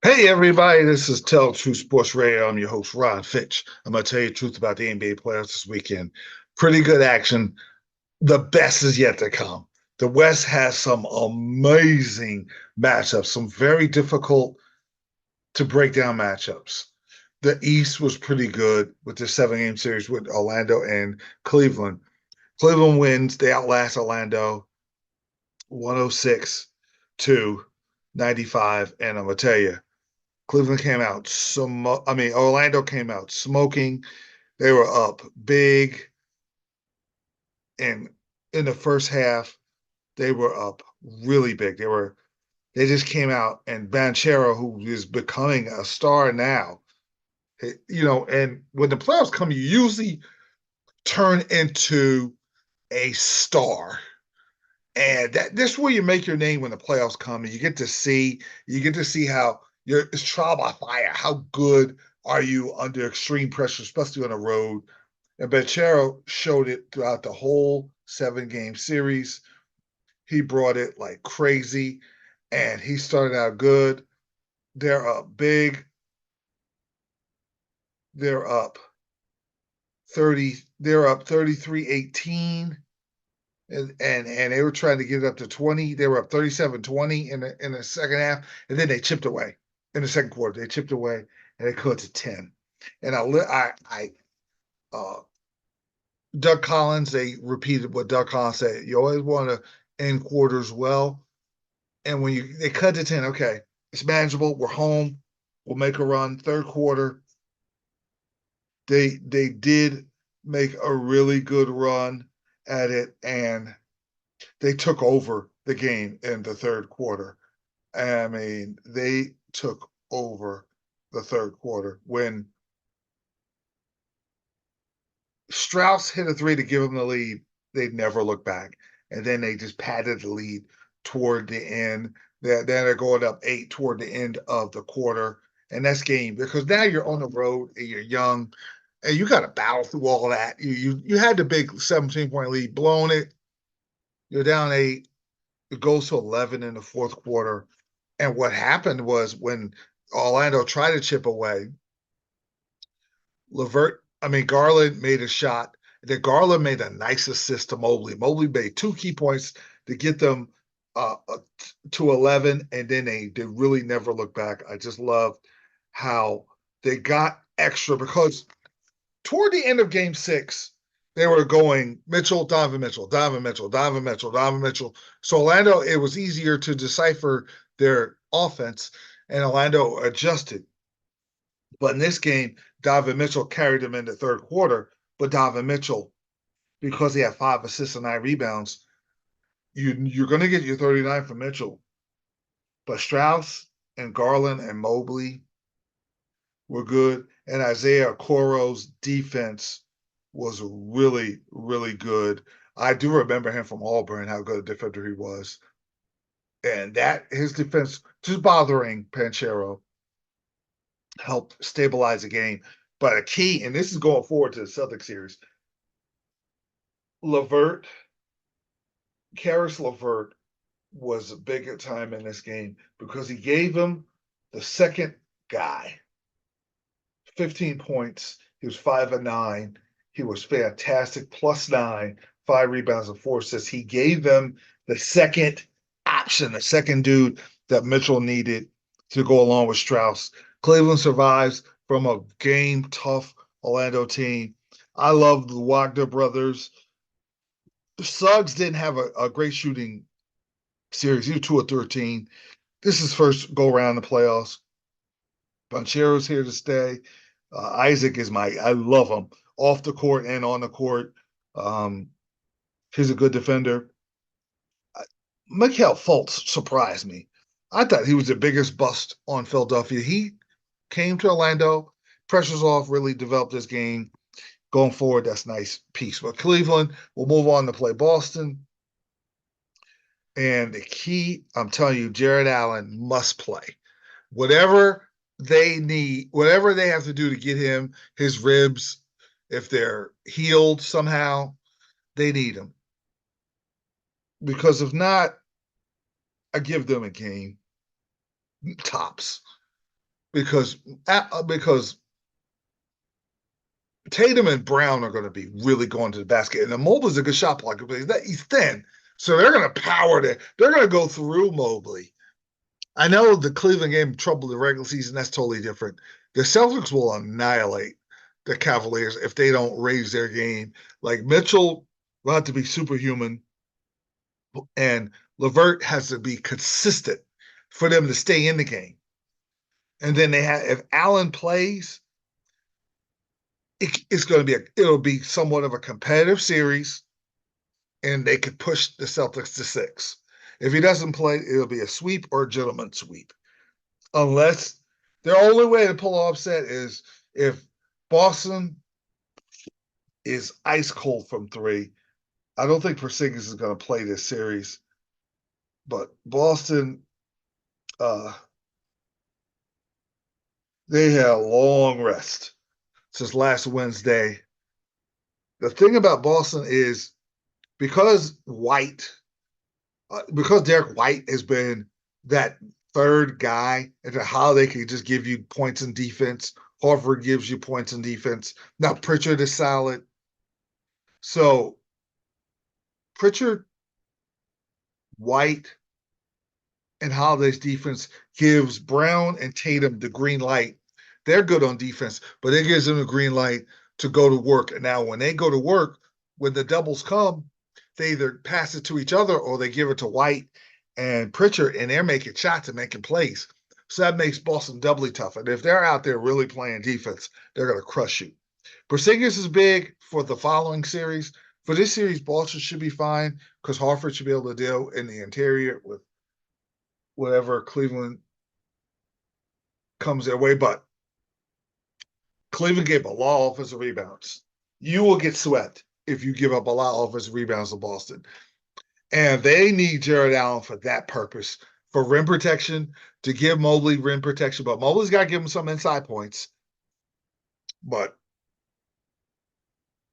Hey everybody, this is Tell True Sports Radio. I'm your host, Ron Fitch. I'm gonna tell you the truth about the NBA playoffs this weekend. Pretty good action. The best is yet to come. The West has some amazing matchups, some very difficult to break down matchups. The East was pretty good with the 7 game series with Orlando and Cleveland. Cleveland wins, they outlast Orlando 106 to 95. And I'm gonna tell you, Cleveland came out Orlando came out smoking. They were up big, and in the first half, they were up really big. They just came out, and Banchero, who is becoming a star now, and when the playoffs come, you usually turn into a star. And that's where you make your name when the playoffs come, and you get to see how it's trial by fire. How good are you under extreme pressure, especially on the road? And Becerra showed it throughout the whole 7 game series. He brought it like crazy, and he started out good. They're up big. They're up 30. They're up 33-18. And they were trying to get it up to 20. They were up 37-20 in the second half, and then they chipped away in the second quarter. They chipped away and they cut to 10. And uh, Doug Collins, they repeated what Doug Collins said. You always want to end quarters well, and when they cut to 10, okay, it's manageable. We're home. We'll make a run. Third quarter, they did make a really good run at it, and they took over the game in the third quarter. I mean, they took over the third quarter when Strauss hit a three to give them the lead. They never looked back, and then they just padded the lead toward the end. They're going up 8 toward the end of the quarter, and that's game because now you're on the road and you're young, and you got to battle through all that. You had the big 17-point lead, blown it. You're down 8. It goes to 11 in the fourth quarter. And what happened was when Orlando tried to chip away, Garland made a shot. Then Garland made a nice assist to Mobley. Mobley made 2 key points to get them to 11, and then they really never looked back. I just love how they got extra because toward the end of game 6, they were going Mitchell, Donovan Mitchell, Donovan Mitchell, Donovan Mitchell, Donovan Mitchell. So Orlando, it was easier to decipher their offense, and Orlando adjusted. But in this game, Donovan Mitchell carried them in the third quarter. But Donovan Mitchell, because he had 5 assists and 9 rebounds, you're going to get your 39 from Mitchell. But Strauss and Garland and Mobley were good, and Isaiah Okoro's defense was really, really good. I do remember him from Auburn, how good a defender he was. And that his defense, just bothering Panchero, helped stabilize the game. But a key, and this is going forward to the Celtics series, LeVert, Karis LeVert was a big time in this game because he gave him the second guy 15 points. He was 5 and 9. He was fantastic, +9, 5 rebounds and 4 assists. He gave them the second option, the second dude that Mitchell needed to go along with Strauss. Cleveland survives from a game tough Orlando team. I love the Wagner brothers. Suggs didn't have a great shooting series. He was 2 of 13. This is first go around the playoffs. Banchero's here to stay. Isaac is I love him off the court and on the court. Um, he's a good defender. Mikhail Fultz surprised me. I thought he was the biggest bust on Philadelphia. He came to Orlando, pressure's off, really developed his game. Going forward, that's a nice piece. But Cleveland will move on to play Boston. And the key, I'm telling you, Jared Allen must play. Whatever they need, whatever they have to do to get him his ribs, if they're healed somehow, they need him. Because if not, I give them a game. Tops. because Tatum and Brown are going to be really going to the basket, and the Mobley's a good shot blocker, but he's thin, so they're going to power it. They're going to go through Mobley. I know the Cleveland game trouble the regular season. That's totally different. The Celtics will annihilate the Cavaliers if they don't raise their game. Like Mitchell will have to be superhuman, and Levert has to be consistent for them to stay in the game. And then they have if Allen plays, it's going to be it'll be somewhat of a competitive series, and they could push the Celtics to 6. If he doesn't play, it'll be a sweep or a gentleman's sweep. Unless their only way to pull an upset is if Boston is ice cold from 3. I don't think Porzingis is going to play this series, but Boston, uh, they had a long rest since last Wednesday. The thing about Boston is because because Derek White has been that third guy, and how they can just give you points in defense. Harvard gives you points in defense. Now Pritchard is solid. So Pritchard, White, and Holiday's defense gives Brown and Tatum the green light. They're good on defense, but it gives them the green light to go to work. And now when they go to work, when the doubles come, they either pass it to each other or they give it to White and Pritchard, and they're making shots and making plays. So that makes Boston doubly tough. And if they're out there really playing defense, they're going to crush you. Porzingis is big for the following series. For this series, Boston should be fine because Harford should be able to deal in the interior with whatever Cleveland comes their way. But Cleveland gave a lot of offensive rebounds. You will get swept if you give up a lot of offensive rebounds to Boston. And they need Jared Allen for that purpose, for rim protection, to give Mobley rim protection. But Mobley's got to give him some inside points. But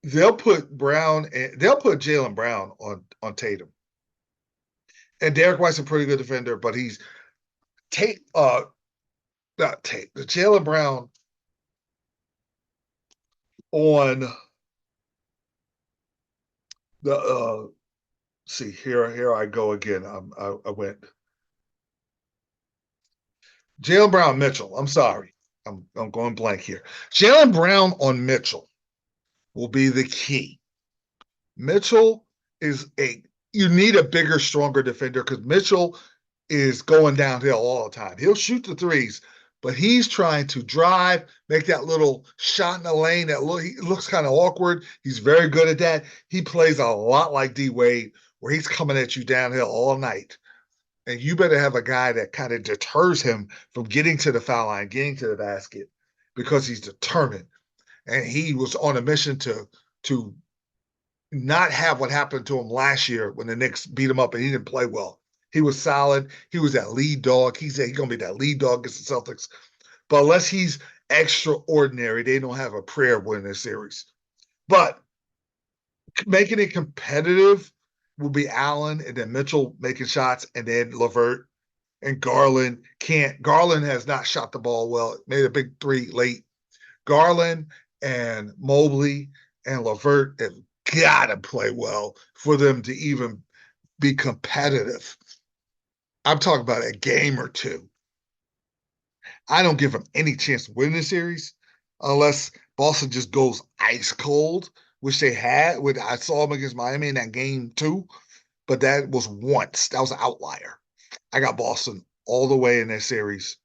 they'll put Jaylen Brown on Tatum. And Derek White's a pretty good defender, but he's not Tate, the Jaylen Brown on the see here I go again. I went Jaylen Brown Mitchell. I'm sorry. I'm going blank here. Jaylen Brown on Mitchell will be the key. Mitchell is you need a bigger, stronger defender because Mitchell is going downhill all the time. He'll shoot the threes, but he's trying to drive, make that little shot in the lane that looks kind of awkward. He's very good at that. He plays a lot like D Wade, where he's coming at you downhill all night. And you better have a guy that kind of deters him from getting to the foul line, getting to the basket, because he's determined. And he was on a mission to not have what happened to him last year when the Knicks beat him up and he didn't play well. He was solid. He was that lead dog. He said he's going to be that lead dog against the Celtics. But unless he's extraordinary, they don't have a prayer of winning this series. But making it competitive will be Allen and then Mitchell making shots and then LeVert and Garland can't. Garland has not shot the ball well. Made a big 3 late. Garland and Mobley and LeVert have got to play well for them to even be competitive. I'm talking about a game or two. I don't give them any chance to win this series unless Boston just goes ice cold, which they had. I saw them against Miami in that game too, but that was once. That was an outlier. I got Boston all the way in that series.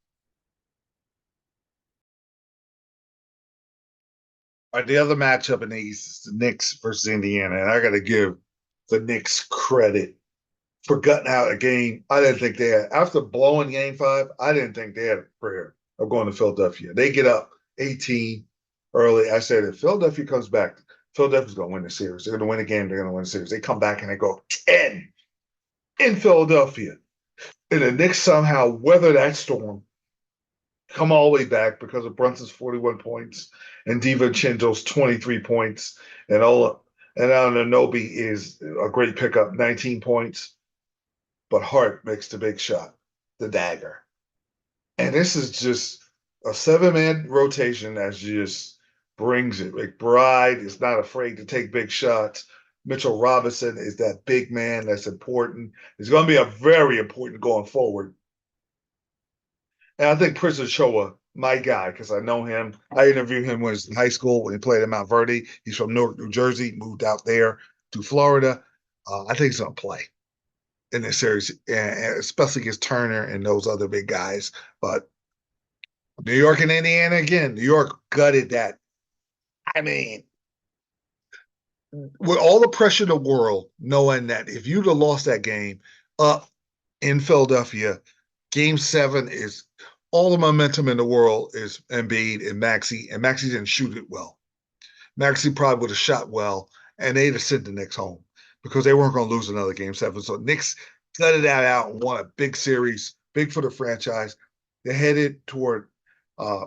All right, the other matchup in the East is the Knicks versus Indiana, and I got to give the Knicks credit for gutting out a game. I didn't think they had, after blowing game 5, I didn't think they had a prayer of going to Philadelphia. They get up 18 early. I said, if Philadelphia comes back, Philadelphia's going to win the series. They're going to win the game. They're going to win the series. They come back and they go 10 in Philadelphia. And the Knicks somehow weather that storm, come all the way back because of Brunson's 41 points and DiVincenzo's 23 points. And Anunoby is a great pickup, 19 points. But Hart makes the big shot, the dagger. And this is just A seven-man rotation that just brings it. McBride is not afraid to take big shots. Mitchell Robinson is that big man that's important. It's going to be a very important going forward. And I think Prince Ochoa, my guy, because I know him. I interviewed him when he was in high school when he played at Mount Verde. He's from Newark, New Jersey, moved out there to Florida. I think he's going to play in this series, and especially against Turner and those other big guys. But New York and Indiana again. New York gutted that. I mean, with all the pressure in the world, knowing that if you'd have lost that game up in Philadelphia, game seven is all the momentum in the world is Embiid and Maxey, and Maxey didn't shoot it well. Maxey probably would have shot well, and they'd have sent the Knicks home because they weren't going to lose another game seven. So Knicks gutted that out and won a big series, big for the franchise. They headed toward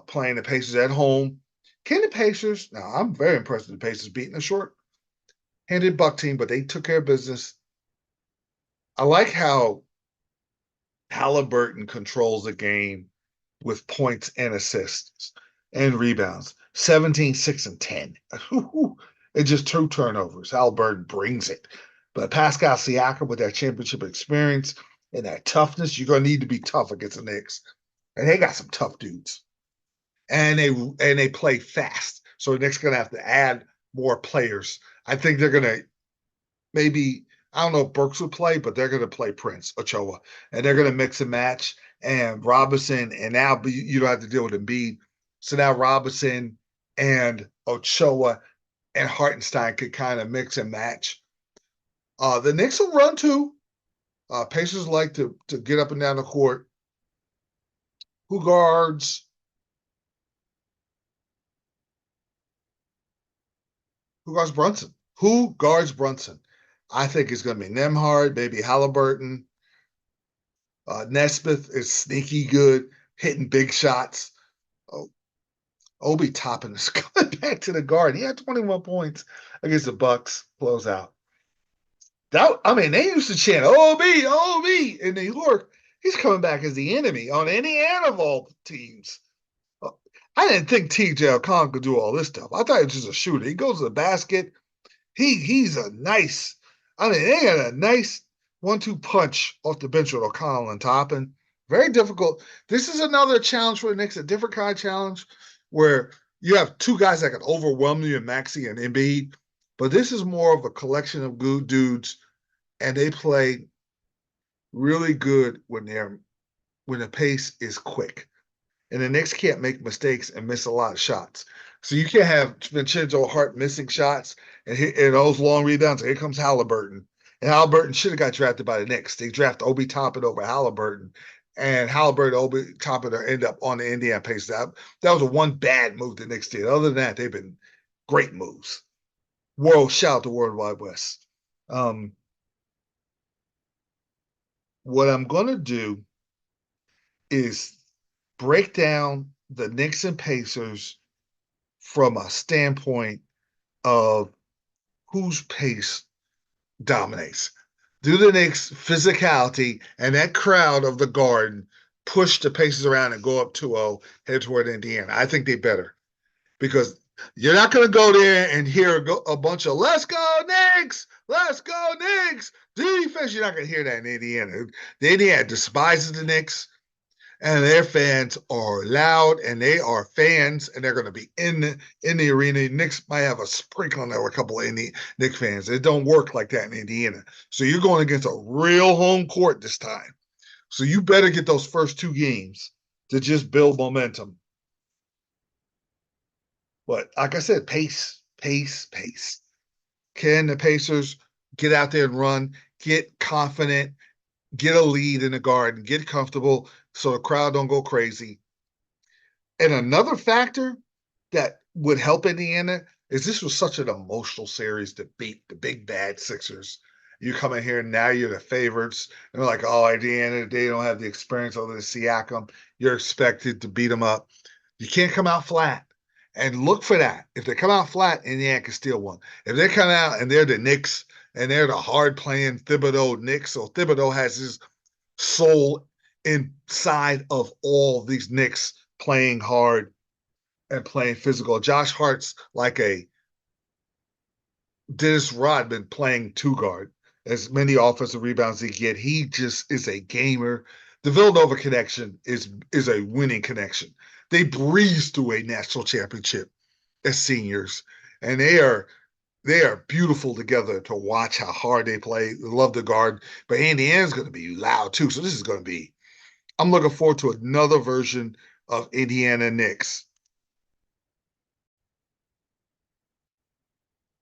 playing the Pacers at home. Can the Pacers? Now I'm very impressed with the Pacers beating a short-handed Buck team, but they took care of business. I like how Halliburton controls the game with points and assists and rebounds. 17, 6, and 10. And just two turnovers. Halliburton brings it. But Pascal Siakam with that championship experience and that toughness, you're gonna need to be tough against the Knicks. And they got some tough dudes. And they play fast. So the Knicks gonna have to add more players. I think they're gonna maybe I don't know if Burks would play, but they're going to play Prince Ochoa, and they're going to mix and match. And Robinson, and now you don't have to deal with Embiid. So now Robinson and Ochoa and Hartenstein could kind of mix and match. The Knicks will run too. Pacers like to get up and down the court. Who guards? Who guards Brunson? Who guards Brunson? I think it's going to be Nemhard, maybe Halliburton. Nesmith is sneaky good, hitting big shots. Oh, Obi Toppin is coming back to the Garden. He had 21 points against the Bucks. Close out. They used to chant "Obi, Obi" in New York. He's coming back as the enemy on Indiana of all teams. I didn't think TJ Khan could do all this stuff. I thought he was just a shooter. He goes to the basket. He's a nice. They got a nice 1-2 punch off the bench with O'Connell and Toppin. Very difficult. This is another challenge for the Knicks, a different kind of challenge where you have two guys that can overwhelm you in Maxey and Embiid, but this is more of a collection of good dudes, and they play really good when the pace is quick. And the Knicks can't make mistakes and miss a lot of shots. So you can't have Vincenzo Hart missing shots and those long rebounds. Here comes Halliburton. And Halliburton should have got drafted by the Knicks. They draft Obi Toppin over Halliburton. And Halliburton, Obi Toppin end up on the Indiana Pacers. That was a one bad move the Knicks did. Other than that, they've been great moves. Shout out to World Wide West. What I'm going to do is break down the Knicks and Pacers from a standpoint of whose pace dominates. Do the Knicks' physicality and that crowd of the Garden push the Pacers around and go up 2-0, head toward Indiana? I think they better because you're not going to go there and hear a bunch of "Let's go Knicks! Let's go Knicks!" Defense. You're not going to hear that in Indiana. The Indiana despises the Knicks. And their fans are loud, and they are fans, and they're going to be in the arena. Knicks might have a sprinkle there with a couple of Knicks fans. It don't work like that in Indiana. So you're going against a real home court this time. So you better get those first two games to just build momentum. But like I said, pace, pace, pace. Can the Pacers get out there and run, get confident, get a lead in the Garden, get comfortable so the crowd don't go crazy? And another factor that would help Indiana is this was such an emotional series to beat the big bad Sixers. You come in here and now you're the favorites. And they're like, oh, Indiana, they don't have the experience other than Siakam. You're expected to beat them up. You can't come out flat. And look for that. If they come out flat, Indiana can steal one. If they come out and they're the Knicks and they're the hard playing Thibodeau Knicks, so Thibodeau has his soul inside of all these Knicks playing hard and playing physical. Josh Hart's like a Dennis Rodman playing two guard. As many offensive rebounds he get, he just is a gamer. The Villanova connection is a winning connection. They breeze through a national championship as seniors, and they are beautiful together to watch how hard they play. Love the guard, but Indiana's going to be loud too. So this is going to be. I'm looking forward to another version of Indiana Knicks.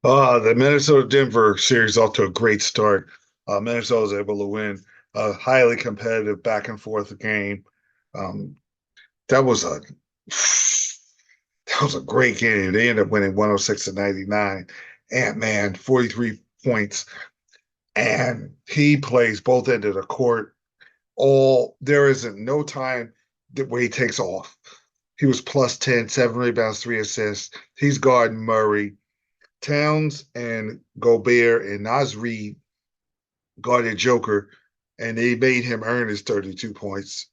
The Minnesota Denver series off to a great start. Minnesota was able to win a highly competitive back and forth game. Um, that was a that was a great game. They ended up winning 106 to 99. Ant Man 43 points, and he plays both ends of the court. All there isn't no time where he takes off. He was plus 10, 7 rebounds, 3 assists. He's guarding Murray. Towns and Gobert and Naz Reid guarded Joker, and they made him earn his 32 points.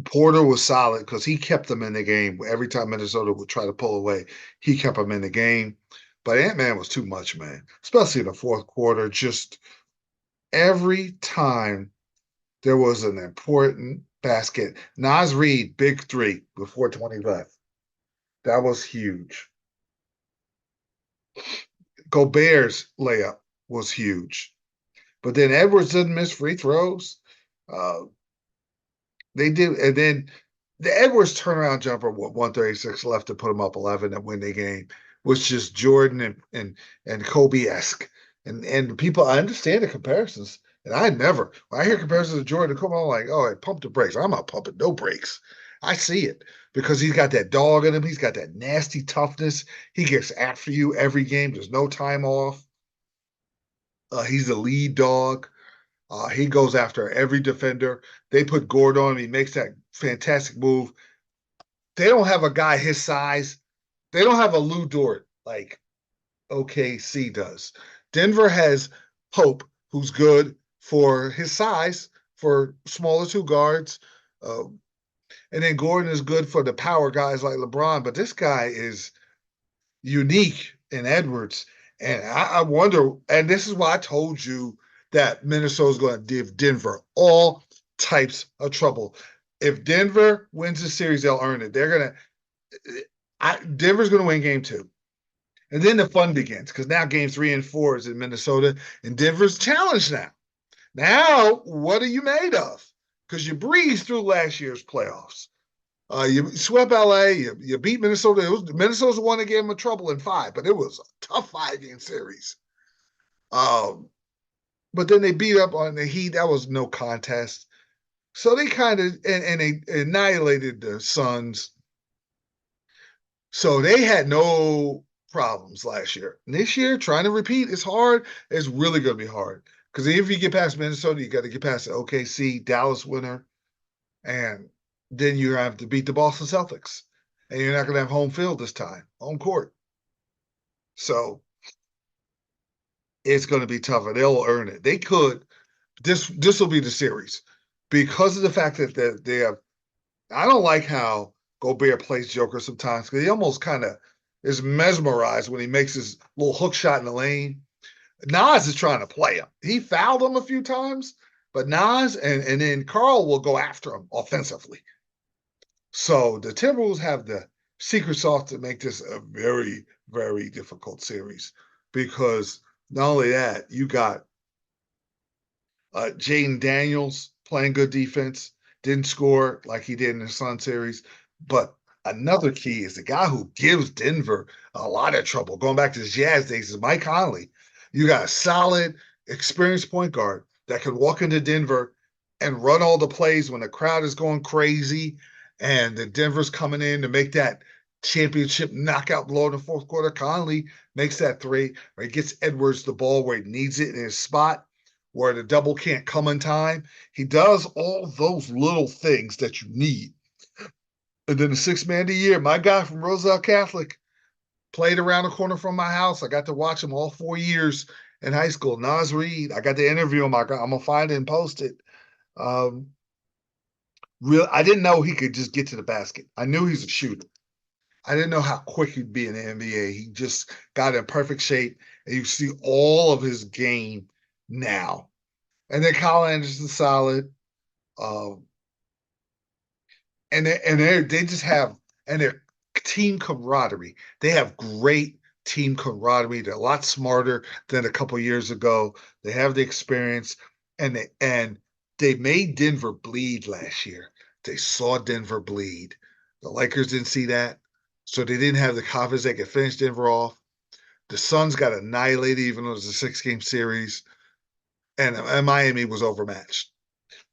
Porter was solid because he kept them in the game. Every time Minnesota would try to pull away, he kept them in the game. But Ant-Man was too much, man, especially in the fourth quarter. Just every time there was an important basket. Naz Reid, big three before 20 left. That was huge. Gobert's layup was huge. But then Edwards didn't miss free throws. Uh, they did, and then the Edwards turnaround jumper with 136 left to put them up 11 and win the game was just Jordan and Kobe esque. And people, I understand the comparisons, and I never when I hear comparisons of Jordan and Kobe, I'm like, oh, I pump the brakes. I'm not pumping no brakes. I see it because he's got that dog in him. He's got that nasty toughness. He gets after you every game. There's no time off. He's the lead dog. He goes after every defender. They put Gordon on him. He makes that fantastic move. They don't have a guy his size. They don't have a Lou Dort like OKC does. Denver has Pope, who's good for his size, for smaller two guards. And then Gordon is good for the power guys like LeBron. But this guy is unique in Edwards. And I wonder, and this is why I told you that Minnesota's going to give Denver all types of trouble. If Denver wins the series, they'll earn it. Denver's going to win game two. And then the fun begins because now game 3 and 4 is in Minnesota and Denver's challenged now. Now, what are you made of? Because you breezed through last year's playoffs. You swept LA. You beat Minnesota. Minnesota's the one that gave them trouble in 5, but it was a tough 5-game series. But then they beat up on the Heat. That was no contest. So they kind of and they annihilated the Suns. So they had no problems last year. And this year, trying to repeat is hard. It's really going to be hard because if you get past Minnesota, you got to get past the OKC, Dallas winner, and then you have to beat the Boston Celtics, and you're not going to have home field this time, home court. So it's going to be tougher. They'll earn it. They could. This will be the series because of the fact that they have. I don't like how Gobert plays Joker sometimes because he almost kind of is mesmerized when he makes his little hook shot in the lane. Nas is trying to play him. He fouled him a few times, but Nas and then Carl will go after him offensively. So the Timberwolves have the secret sauce to make this a very, very difficult series because not only that, you got Jaden Daniels playing good defense, didn't score like he did in the Sun series. But another key is the guy who gives Denver a lot of trouble. Going back to the Jazz days is Mike Conley. You got a solid, experienced point guard that can walk into Denver and run all the plays when the crowd is going crazy and the Denver's coming in to make that championship knockout blow in the fourth quarter. Conley makes that three, or he gets Edwards the ball where he needs it in his spot where the double can't come in time. He does all those little things that you need. And then the 6th man of the year, my guy from Roselle Catholic, played around the corner from my house. I got to watch him all 4 years in high school. Naz Reid, I got to interview him. I'm going to find it and post it. I didn't know he could just get to the basket. I knew he's a shooter. I didn't know how quick he'd be in the NBA. He just got in perfect shape, and you see all of his game now. And then Kyle Anderson's solid. Um, they just have and their team camaraderie. They have great team camaraderie. They're a lot smarter than a couple years ago. They have the experience, and they made Denver bleed last year. They saw Denver bleed. The Lakers didn't see that, so they didn't have the confidence they could finish Denver off. The Suns got annihilated, even though it was a 6 game series, and Miami was overmatched.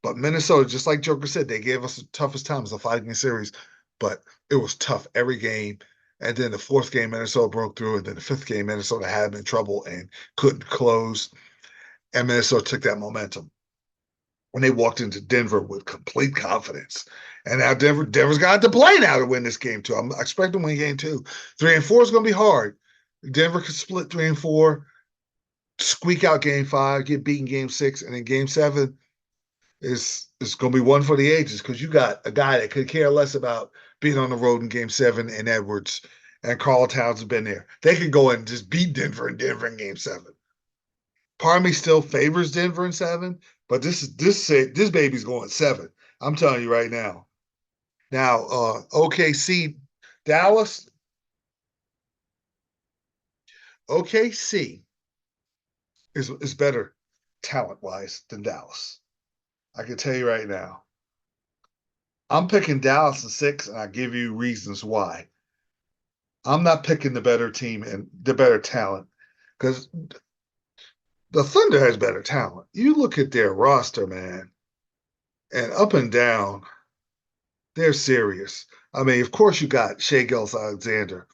But Minnesota, just like Joker said, they gave us the toughest time. It was a 5 game series, but it was tough every game. And then the fourth game, Minnesota broke through. And then the fifth game, Minnesota had them in trouble and couldn't close. And Minnesota took that momentum. When they walked into Denver with complete confidence. And now Denver's got to play now to win this game, too. I'm expecting to win game 2. 3 and 4 is going to be hard. Denver could split 3 and 4, squeak out game 5, get beaten game 6, and then game 7 is going to be one for the ages because you got a guy that could care less about being on the road in Game 7 and Edwards and Carl Towns have been there. They could go and just beat Denver in Game 7. Part of me still favors Denver in 7, but this baby's going 7. I'm telling you right now. Now, OKC, Dallas, OKC is better talent wise than Dallas. I can tell you right now. I'm picking Dallas in 6, and I'll give you reasons why. I'm not picking the better team and the better talent because the Thunder has better talent. You look at their roster, man, and up and down, they're serious. I mean, of course, you got Shea Gilgeous-Alexander,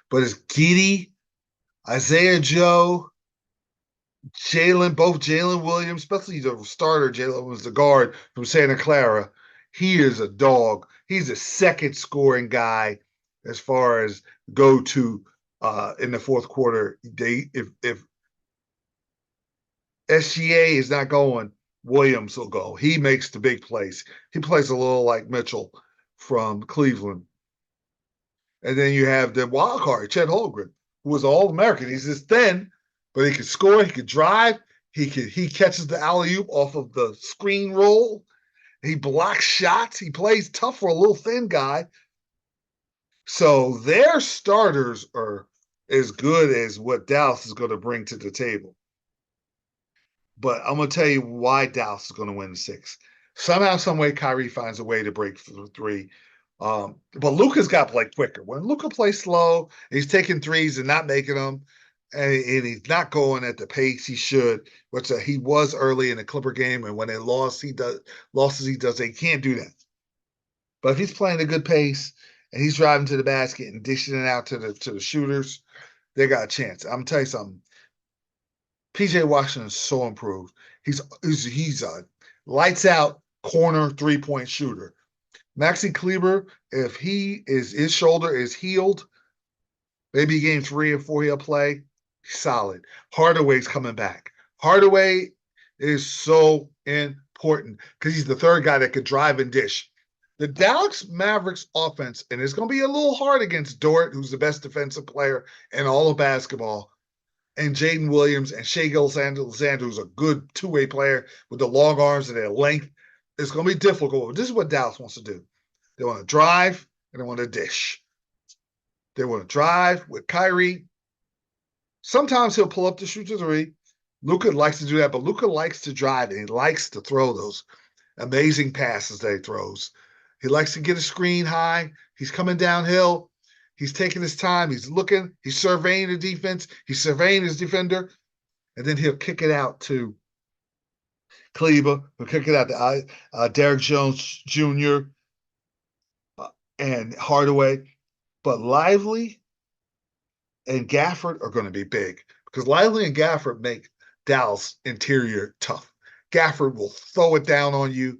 but it's Giddey, Isaiah Joe, both Jalen Williams, especially the starter, Jalen was the guard from Santa Clara. He is a dog. He's a second scoring guy as far as go to in the fourth quarter. If SGA is not going, Williams will go. He makes the big plays. He plays a little like Mitchell from Cleveland. And then you have the wild card, Chet Holmgren, who was All American. He's just thin, but he can score. He can drive. He catches the alley oop off of the screen roll. He blocks shots. He plays tough for a little thin guy. So their starters are as good as what Dallas is going to bring to the table. But I'm going to tell you why Dallas is going to win the 6. Somehow, some way, Kyrie finds a way to break through 3. But Luka's got to play quicker. When Luka plays slow, he's taking threes and not making them, and he's not going at the pace he should, which he was early in the Clipper game. And when they lost, he does losses. He does. They can't do that. But if he's playing a good pace and he's driving to the basket and dishing it out to the shooters, they got a chance. I'm gonna tell you something. PJ Washington is so improved. He's a lights out corner 3-point shooter. Maxi Kleber, if his shoulder is healed, maybe game 3 or 4 he'll play. Solid. Hardaway's coming back. Hardaway is so important because he's the third guy that could drive and dish. The Dallas Mavericks offense, and it's going to be a little hard against Dort, who's the best defensive player in all of basketball, and Jaden Williams and Shea Gilgeous-Alexander, who's a good two-way player with the long arms and their length. It's going to be difficult. This is what Dallas wants to do. They want to drive and they want to dish. They want to drive with Kyrie. Sometimes he'll pull up to shoot the 3. Luka likes to do that, but Luka likes to drive and he likes to throw those amazing passes that he throws. He likes to get a screen high. He's coming downhill. He's taking his time. He's looking. He's surveying the defense. He's surveying his defender. And then he'll kick it out to Kleber. He'll kick it out to Derrick Jones Jr. And Hardaway. But Lively and Gafford are going to be big because Lively and Gafford make Dallas interior tough. Gafford will throw it down on you.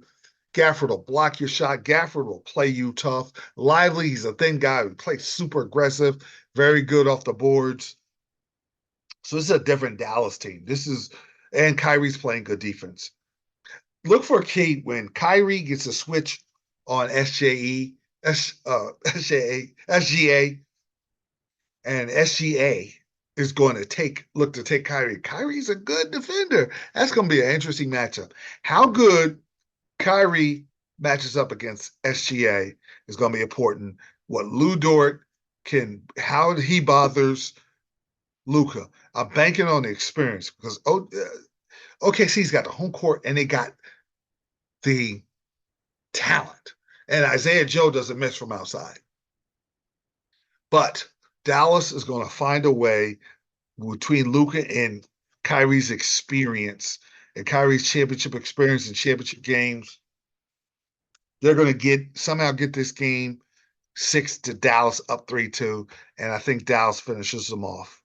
Gafford will block your shot. Gafford will play you tough. Lively, he's a thin guy who plays super aggressive, very good off the boards. So this is a different Dallas team. And Kyrie's playing good defense. Look for a key when Kyrie gets a switch on SGA, and SGA is going to look to take Kyrie. Kyrie's a good defender. That's going to be an interesting matchup. How good Kyrie matches up against SGA is going to be important. What Lou Dort how he bothers Luka. I'm banking on the experience because OKC's got the home court and they got the talent. And Isaiah Joe doesn't miss from outside. But Dallas is going to find a way between Luka and Kyrie's experience and Kyrie's championship experience and championship games. They're going to somehow get this game 6 to Dallas up 3-2. And I think Dallas finishes them off.